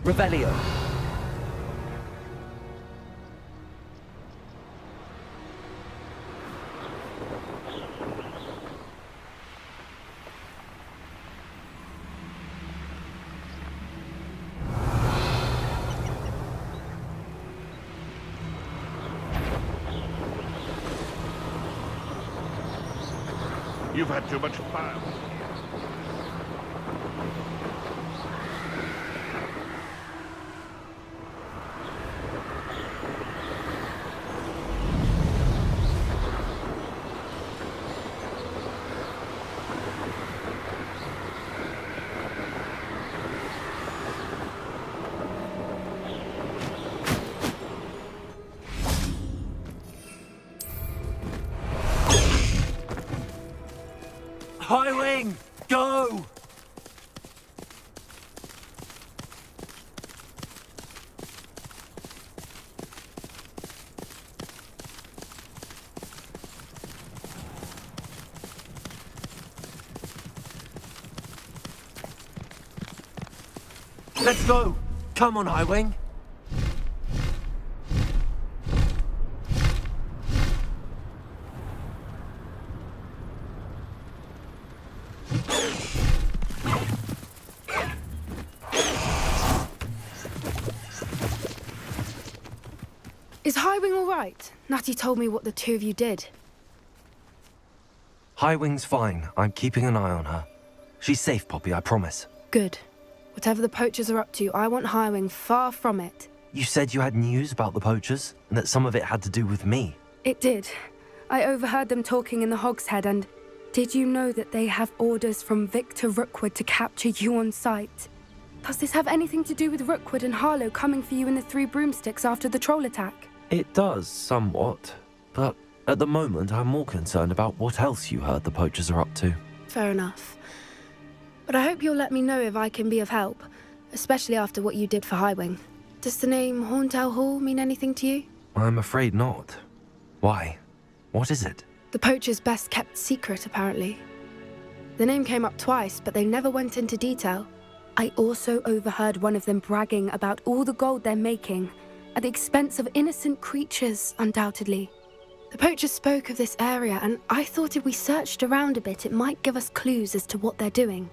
Revelio. You've had too much fire. Highwing, go! Let's go! Come on, Highwing! Is Highwing all right? Natty told me what the two of you did. Highwing's fine. I'm keeping an eye on her. She's safe, Poppy, I promise. Good. Whatever the poachers are up to, I want Highwing far from it. You said you had news about the poachers, and that some of it had to do with me. It did. I overheard them talking in the Hogshead, and did you know that they have orders from Victor Rookwood to capture you on sight? Does this have anything to do with Rookwood and Harlow coming for you in the Three Broomsticks after the troll attack? It does, somewhat. But at the moment, I'm more concerned about what else you heard the poachers are up to. Fair enough. But I hope you'll let me know if I can be of help, especially after what you did for Highwing. Does the name Horntail Hall mean anything to you? I'm afraid not. Why? What is it? The poachers' best-kept secret, apparently. The name came up twice, but they never went into detail. I also overheard one of them bragging about all the gold they're making, at the expense of innocent creatures, undoubtedly. The poachers spoke of this area, and I thought if we searched around a bit, it might give us clues as to what they're doing.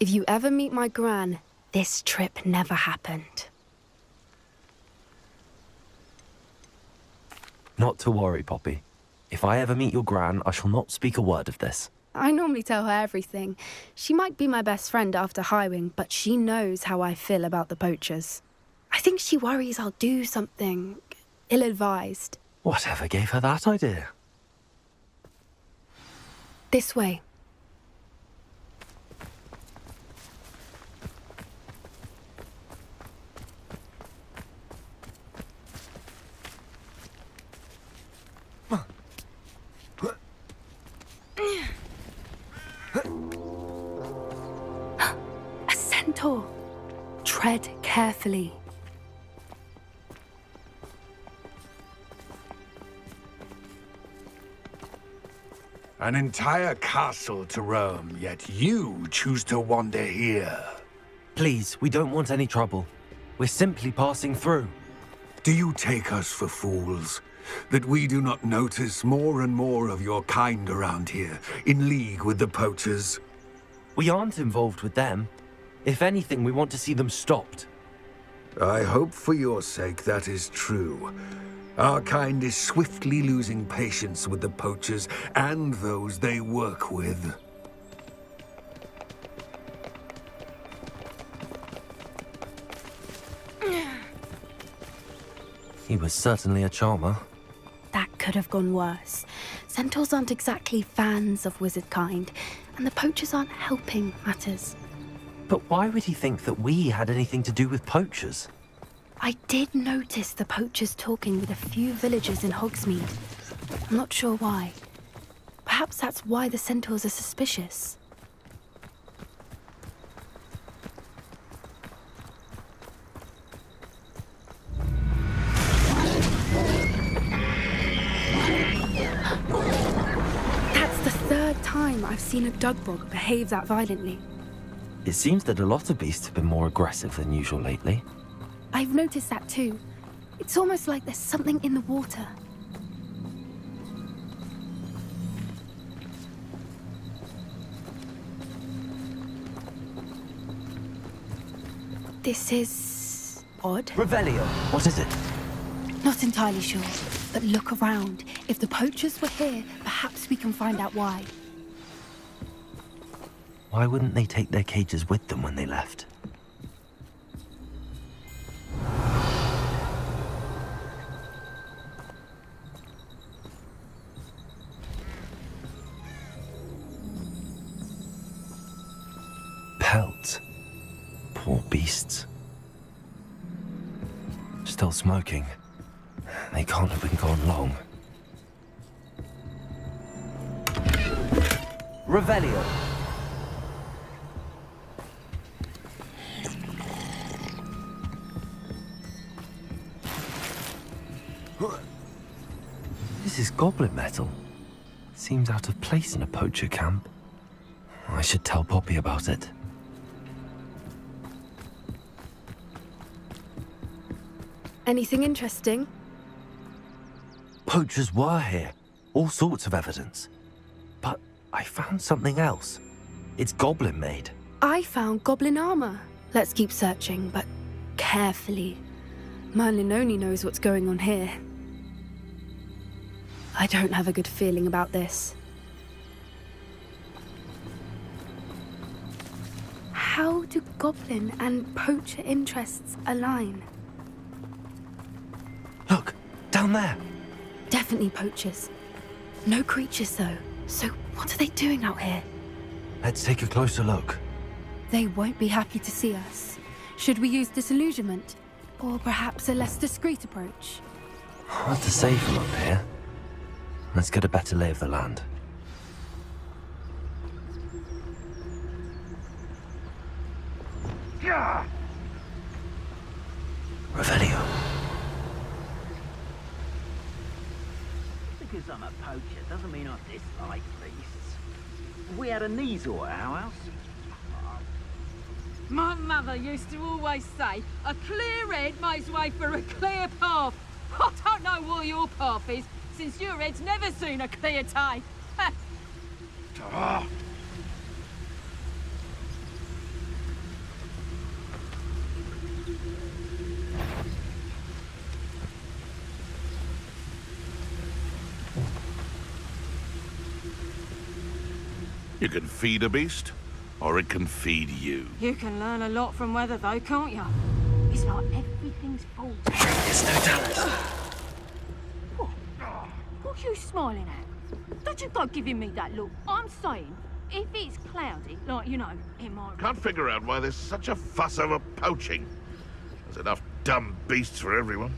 If you ever meet my gran, this trip never happened. Not to worry, Poppy. If I ever meet your gran, I shall not speak a word of this. I normally tell her everything. She might be my best friend after Highwing, but she knows how I feel about the poachers. I think she worries I'll do something ill-advised. Whatever gave her that idea? This way. A centaur. Tread carefully. An entire castle to roam, yet you choose to wander here. Please, we don't want any trouble. We're simply passing through. Do you take us for fools? That we do not notice more and more of your kind around here, in league with the poachers? We aren't involved with them. If anything, we want to see them stopped. I hope for your sake that is true. Our kind is swiftly losing patience with the poachers and those they work with. He was certainly a charmer. That could have gone worse. Centaurs aren't exactly fans of wizard kind, and the poachers aren't helping matters. But why would he think that we had anything to do with poachers? I did notice the poachers talking with a few villagers in Hogsmeade. I'm not sure why. Perhaps that's why the centaurs are suspicious. That's the third time I've seen a Dugbog behave that violently. It seems that a lot of beasts have been more aggressive than usual lately. I've noticed that too. It's almost like there's something in the water. This is odd. Revelio. What is it? Not entirely sure, but look around. If the poachers were here, perhaps we can find out why. Why wouldn't they take their cages with them when they left? Pelts. Poor beasts. Still smoking. They can't have been gone long. Revelio. This is goblin metal. Seems out of place in a poacher camp. I should tell Poppy about it. Anything interesting? Poachers were here. All sorts of evidence. But I found something else. It's goblin made. I found goblin armor. Let's keep searching, but carefully. Merlin only knows what's going on here. I don't have a good feeling about this. How do goblin and poacher interests align? Look, down there. Definitely poachers. No creatures though. So what are they doing out here? Let's take a closer look. They won't be happy to see us. Should we use disillusionment? Or perhaps a less discreet approach? Hard to say from up here. Let's get a better lay of the land. Revelio. Because I'm a poacher doesn't mean I dislike beasts. We had a Neasel at our house. My mother used to always say, a clear head makes way for a clear path. I don't know what your path is, since your head's never seen a clear day. You can feed a beast, or it can feed you. You can learn a lot from weather though, can't you? It's like everything's fault. It's no talent. What are you smiling at? Don't you go giving me that look. I'm saying, if it's cloudy, like, you know, it might... Can't figure out why there's such a fuss over poaching. There's enough dumb beasts for everyone.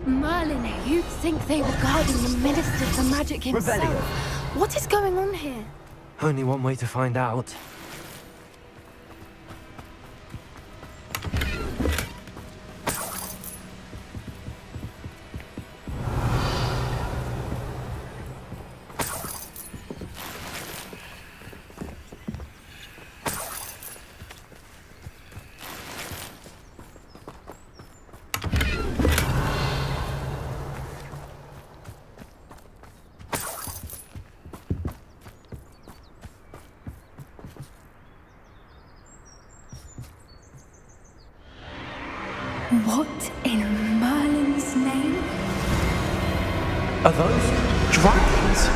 Merlin, you'd think they were guarding the Minister for Magic himself. Revelio. What is going on here? Only one way to find out. What in Merlin's name? Are those dragons?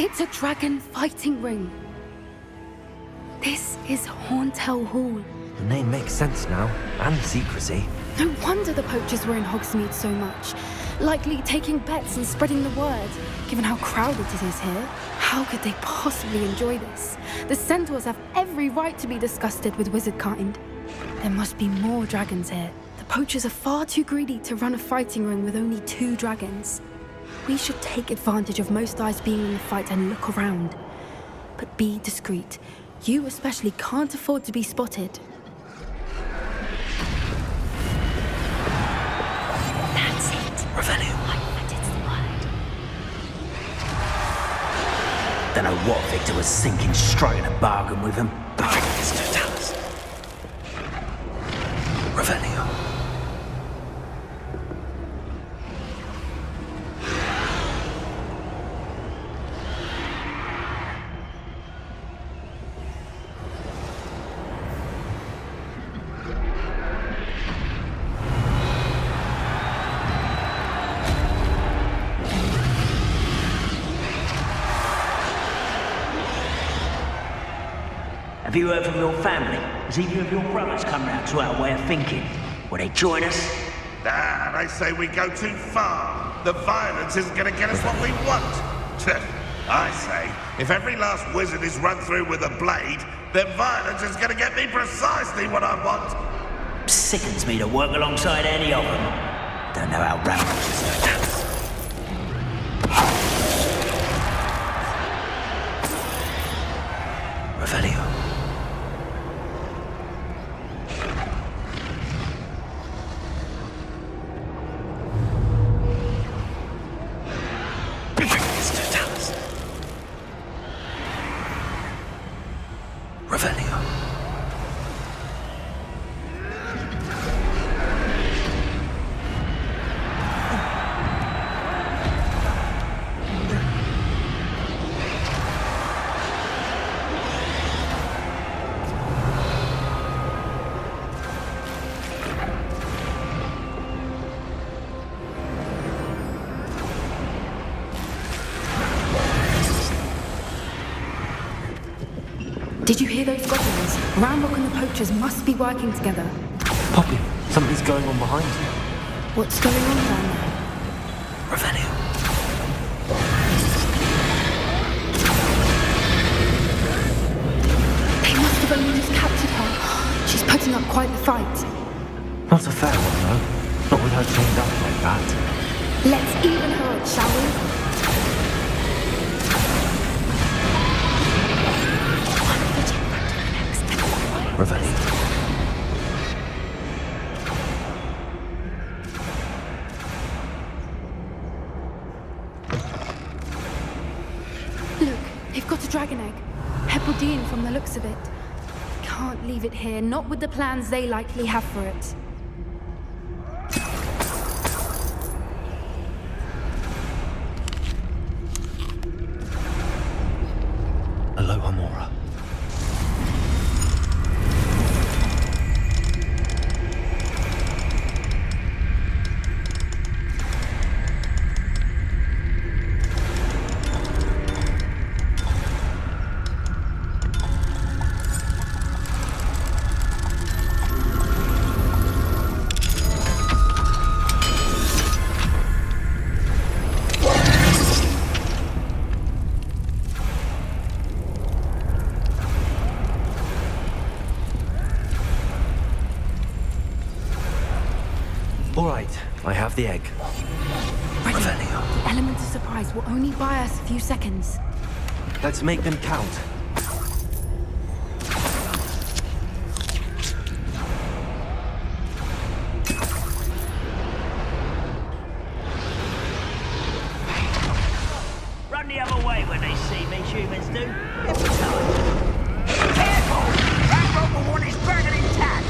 It's a dragon fighting ring. This is Horntail Hall. The name makes sense now, and the secrecy. No wonder the poachers were in Hogsmeade so much. Likely taking bets and spreading the word, given how crowded it is here. How could they possibly enjoy this? The centaurs have every right to be disgusted with wizard kind. There must be more dragons here. The poachers are far too greedy to run a fighting ring with only 2 dragons. We should take advantage of most eyes being in the fight and look around. But be discreet. You especially can't afford to be spotted. That's it. Revelio. That is the word. Don't know what Victor was thinking, striking a bargain with him. It's Totalis. Revelio. Have you heard from your family? Has either of your brothers come round to our way of thinking? Will they join us? Ah, they say we go too far. The violence isn't going to get us what we want. I say, if every last wizard is run through with a blade, then violence is going to get me precisely what I want. Sickens me to work alongside any of them. Don't know how rambles is done. Revelio. It's Totalis. Revelio. Did you hear those goblins? Ramrock and the poachers must be working together. Poppy, something's going on behind you. What's going on down there? Revelio. They must have only just captured her. She's putting up quite the fight. Not a fair one, though. Not with her chained up like that. Let's even her out, shall we? Revelio. Look, they've got a dragon egg. Heppeldean from the looks of it. Can't leave it here, not with the plans they likely have for it. Aloha, Mora. All right, I have the egg. Ready? Revelio. The element of surprise will only buy us a few seconds. Let's make them count. Run the other way when they see me, humans do. Every time. Careful! Ramrock will want his dragon intact!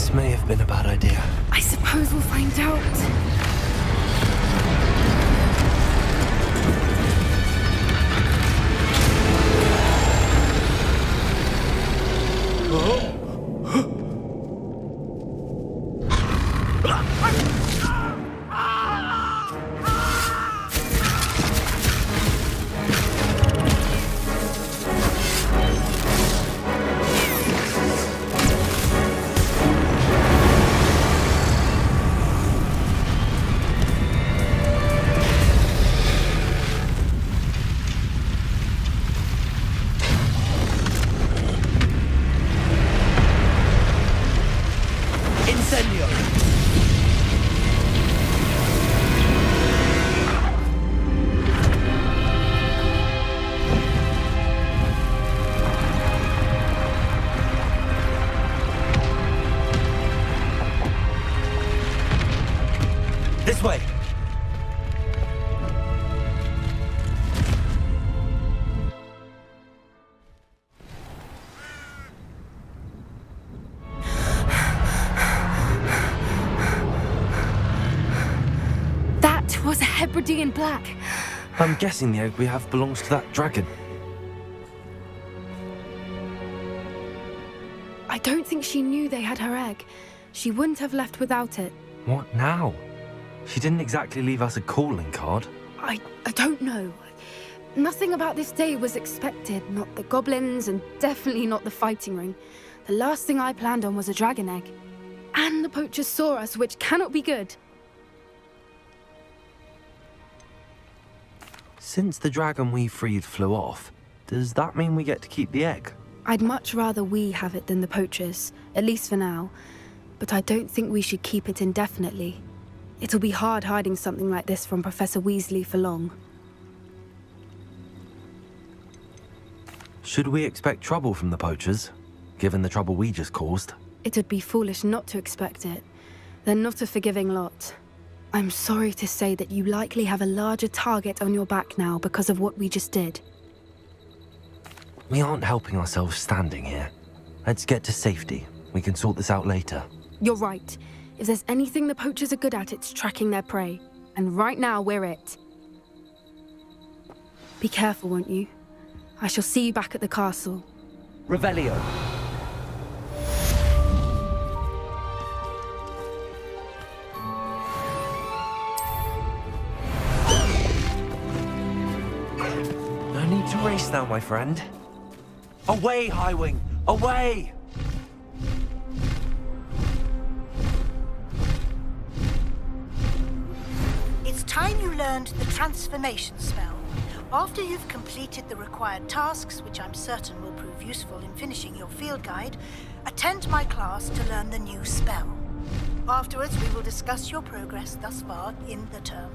This may have been a bad idea. I suppose we'll find out. This way! That was a Hebridean black. I'm guessing the egg we have belongs to that dragon. I don't think she knew they had her egg. She wouldn't have left without it. What now? She didn't exactly leave us a calling card. I don't know. Nothing about this day was expected. Not the goblins, and definitely not the fighting ring. The last thing I planned on was a dragon egg. And the poachers saw us, which cannot be good. Since the dragon we freed flew off, does that mean we get to keep the egg? I'd much rather we have it than the poachers, at least for now. But I don't think we should keep it indefinitely. It'll be hard hiding something like this from Professor Weasley for long. Should we expect trouble from the poachers, given the trouble we just caused? It'd be foolish not to expect it. They're not a forgiving lot. I'm sorry to say that you likely have a larger target on your back now because of what we just did. We aren't helping ourselves standing here. Let's get to safety. We can sort this out later. You're right. If there's anything the poachers are good at, it's tracking their prey. And right now, we're it. Be careful, won't you? I shall see you back at the castle. Revelio. No need to race now, my friend. Away, Highwing! Away! It's time you learned the transformation spell. After you've completed the required tasks, which I'm certain will prove useful in finishing your field guide, attend my class to learn the new spell. Afterwards, we will discuss your progress thus far in the term.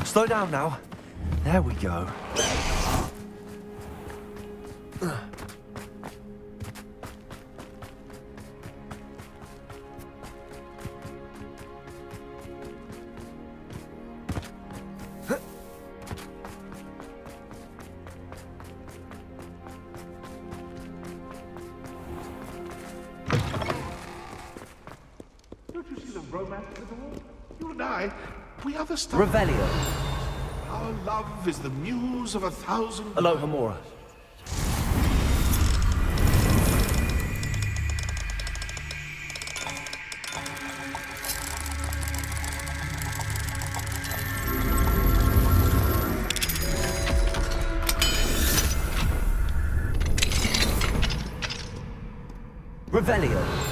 Slow down now. There we go. Don't you see the romance in it all? You and I, we are the stuff. Revelio. Our love is the muse of 1,000. Hello, Hamura. Revelio.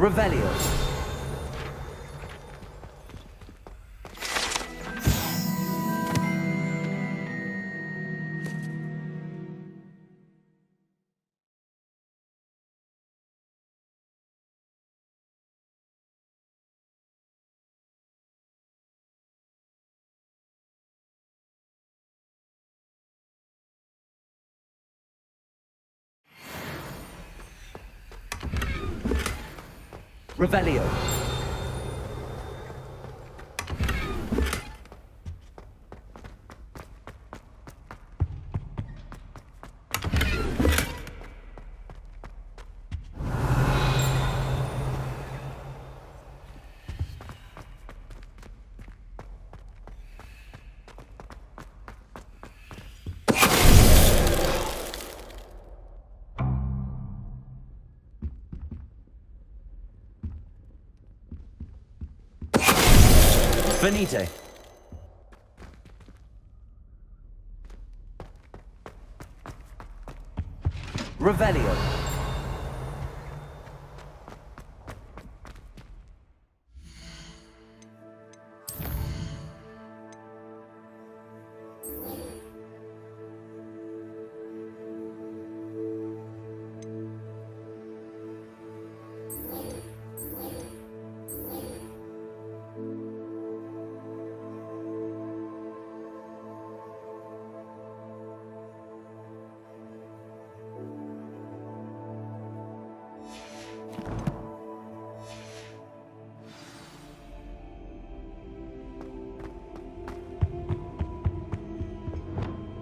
Revelio. Revelio. Venite. Revelio.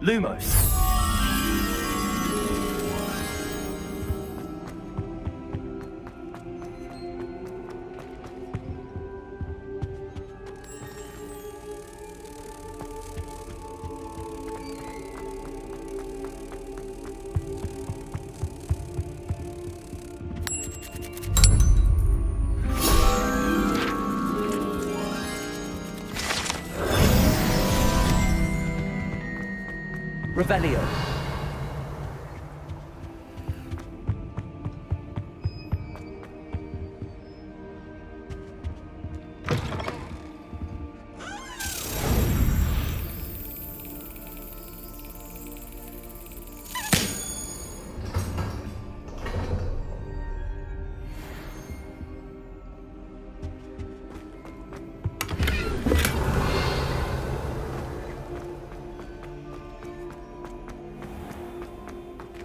Lumos. Revelio.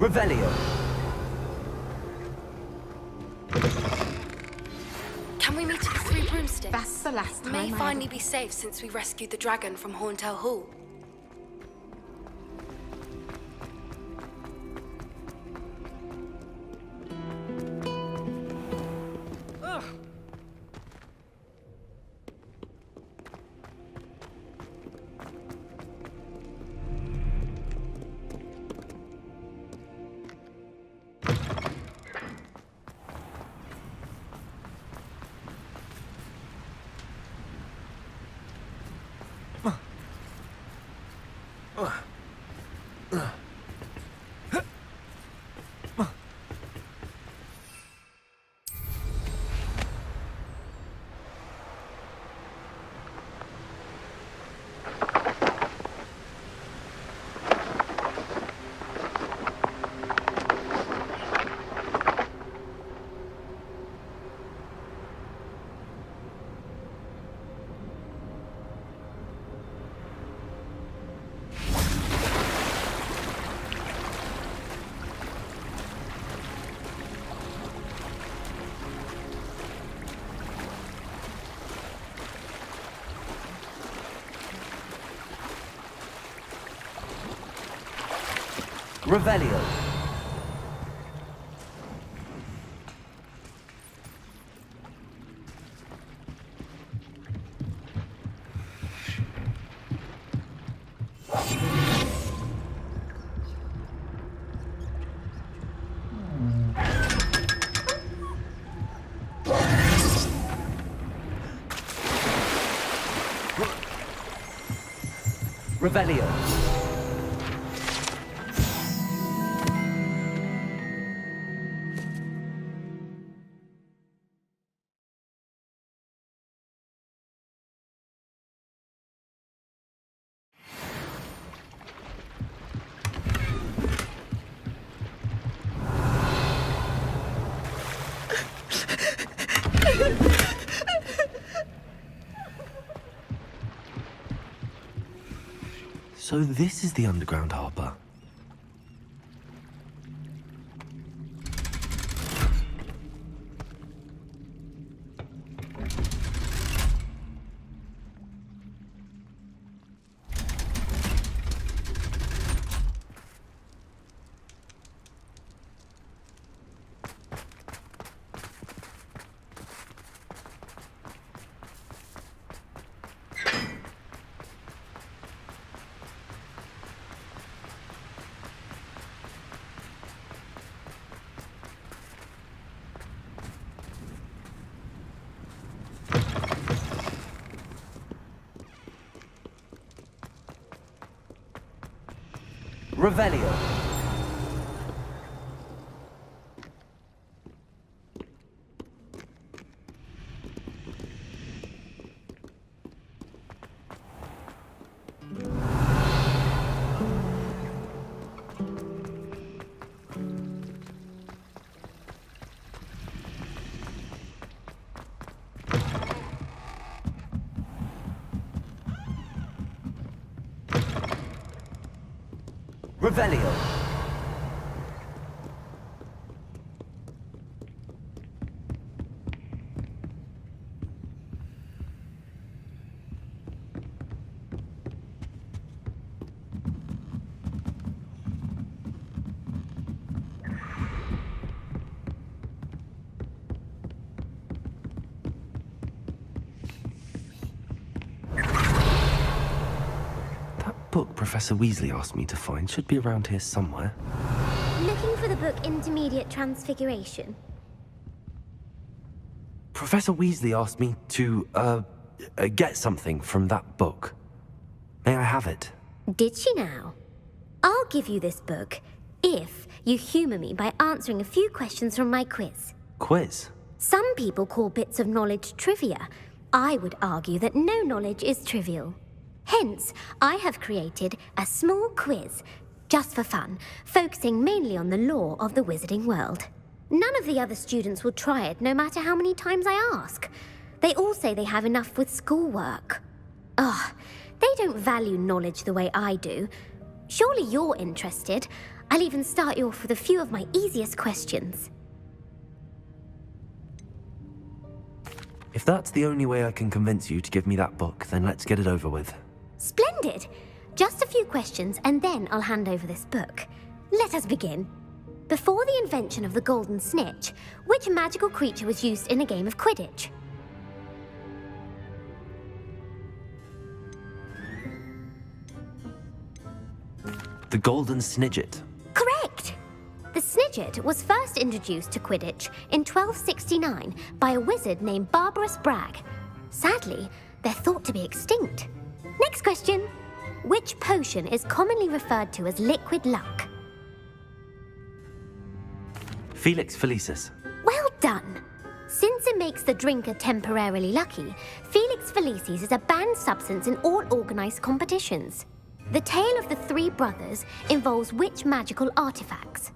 Revelio. Can we meet at the Three Broomsticks? That's the last time May I finally be safe since we rescued the dragon from Horntail Hall. Revelio. Revelio. So this is the underground harbour. Revelio. Revelio. Book Professor Weasley asked me to find should be around here somewhere. Looking for the book Intermediate Transfiguration? Professor Weasley asked me to, get something from that book. May I have it? Did she now? I'll give you this book if you humour me by answering a few questions from my quiz. Quiz? Some people call bits of knowledge trivia. I would argue that no knowledge is trivial. Hence, I have created a small quiz, just for fun, focusing mainly on the lore of the wizarding world. None of the other students will try it, no matter how many times I ask. They all say they have enough with schoolwork. Ugh, they don't value knowledge the way I do. Surely you're interested. I'll even start you off with a few of my easiest questions. If that's the only way I can convince you to give me that book, then let's get it over with. Splendid! Just a few questions and then I'll hand over this book. Let us begin. Before the invention of the golden snitch, which magical creature was used in a game of Quidditch? The golden snidget. Correct! The snidget was first introduced to Quidditch in 1269 by a wizard named Barbarous Bragg. Sadly, they're thought to be extinct. Next question. Which potion is commonly referred to as liquid luck? Felix Felicis. Well done! Since it makes the drinker temporarily lucky, Felix Felicis is a banned substance in all organized competitions. The tale of the three brothers involves which magical artifacts?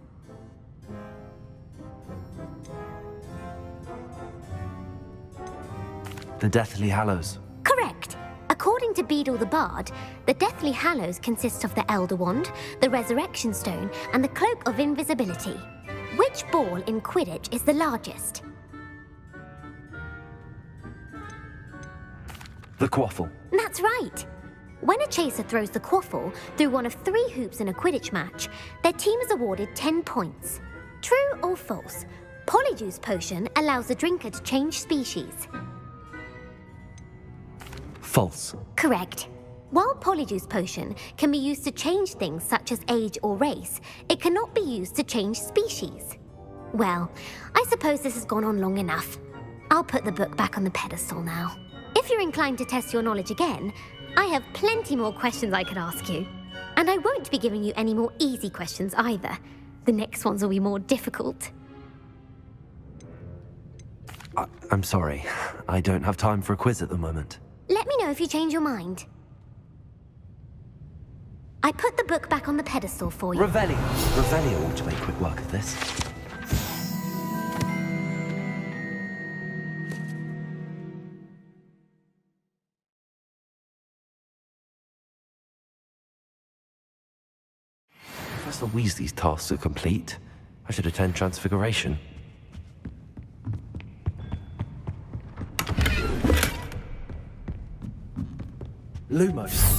The Deathly Hallows. Correct! According to Beedle the Bard, the Deathly Hallows consists of the Elder Wand, the Resurrection Stone, and the Cloak of Invisibility. Which ball in Quidditch is the largest? The Quaffle. That's right! When a chaser throws the quaffle through one of 3 hoops in a Quidditch match, their team is awarded 10 points. True or false? Polyjuice Potion allows the drinker to change species. False. Correct. While Polyjuice Potion can be used to change things such as age or race, it cannot be used to change species. Well, I suppose this has gone on long enough. I'll put the book back on the pedestal now. If you're inclined to test your knowledge again, I have plenty more questions I could ask you. And I won't be giving you any more easy questions either. The next ones will be more difficult. I'm sorry. I don't have time for a quiz at the moment. Let me know if you change your mind. I put the book back on the pedestal for you. Revelio ought to make quick work of this. Professor Weasley's tasks are complete. I should attend Transfiguration. Lumos.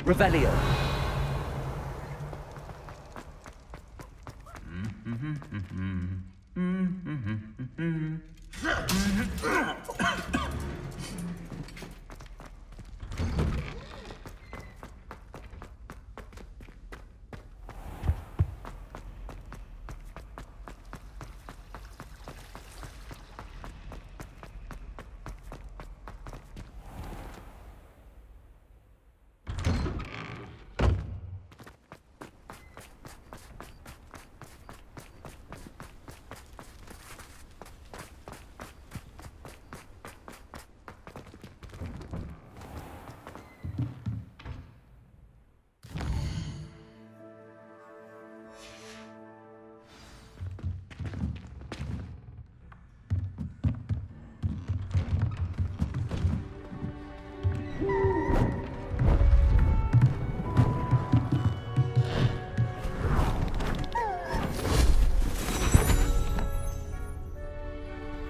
Revelio.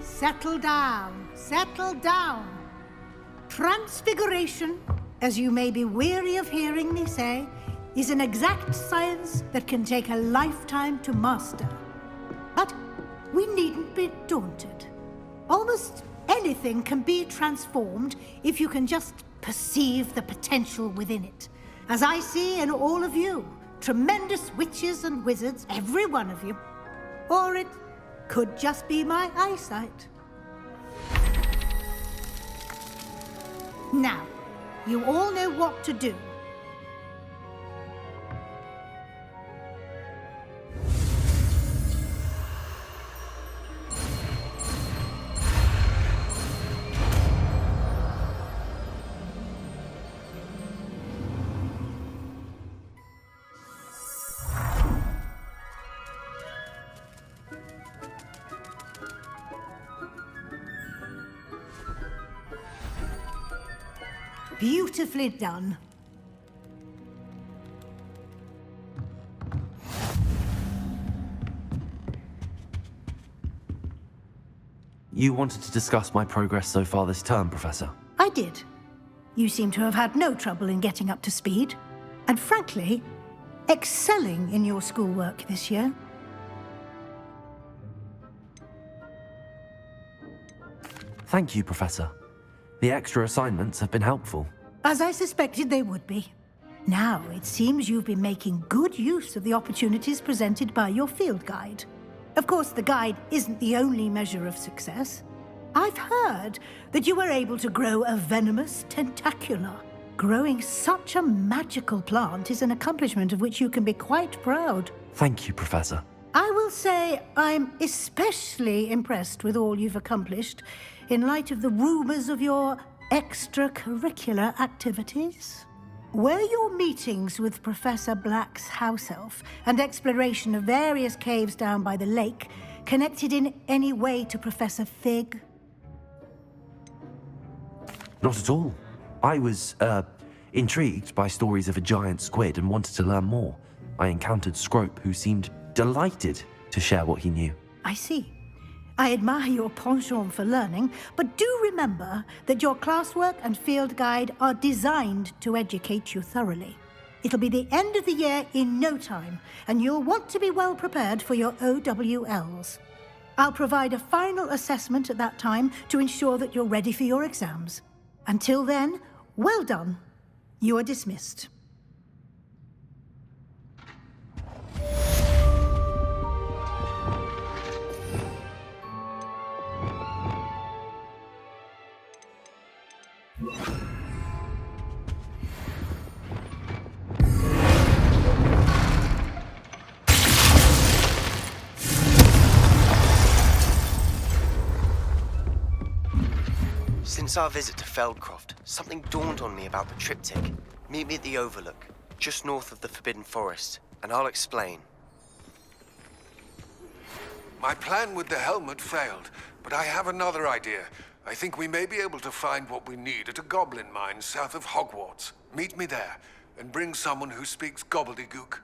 Settle down, settle down. Transfiguration, as you may be weary of hearing me say, is an exact science that can take a lifetime to master. But we needn't be daunted. Almost anything can be transformed if you can just perceive the potential within it. As I see in all of you, tremendous witches and wizards, every one of you. Or it could just be my eyesight. Now, you all know what to do. Beautifully done. You wanted to discuss my progress so far this term, Professor? I did. You seem to have had no trouble in getting up to speed, and frankly, excelling in your schoolwork this year. Thank you, Professor. The extra assignments have been helpful. As I suspected they would be. Now, it seems you've been making good use of the opportunities presented by your field guide. Of course, the guide isn't the only measure of success. I've heard that you were able to grow a venomous tentacula. Growing such a magical plant is an accomplishment of which you can be quite proud. Thank you, Professor. I will say I'm especially impressed with all you've accomplished in light of the rumors of your extracurricular activities. Were your meetings with Professor Black's house elf and exploration of various caves down by the lake connected in any way to Professor Fig? Not at all. I was, intrigued by stories of a giant squid and wanted to learn more. I encountered Scrope, who seemed delighted to share what he knew. I see. I admire your penchant for learning, but do remember that your classwork and field guide are designed to educate you thoroughly. It'll be the end of the year in no time, and you'll want to be well prepared for your OWLs. I'll provide a final assessment at that time to ensure that you're ready for your exams. Until then, well done. You are dismissed. Since our visit to Feldcroft, something dawned on me about the triptych. Meet me at the Overlook, just north of the Forbidden Forest, and I'll explain. My plan with the helmet failed, but I have another idea. I think we may be able to find what we need at a goblin mine south of Hogwarts. Meet me there, and bring someone who speaks gobbledygook.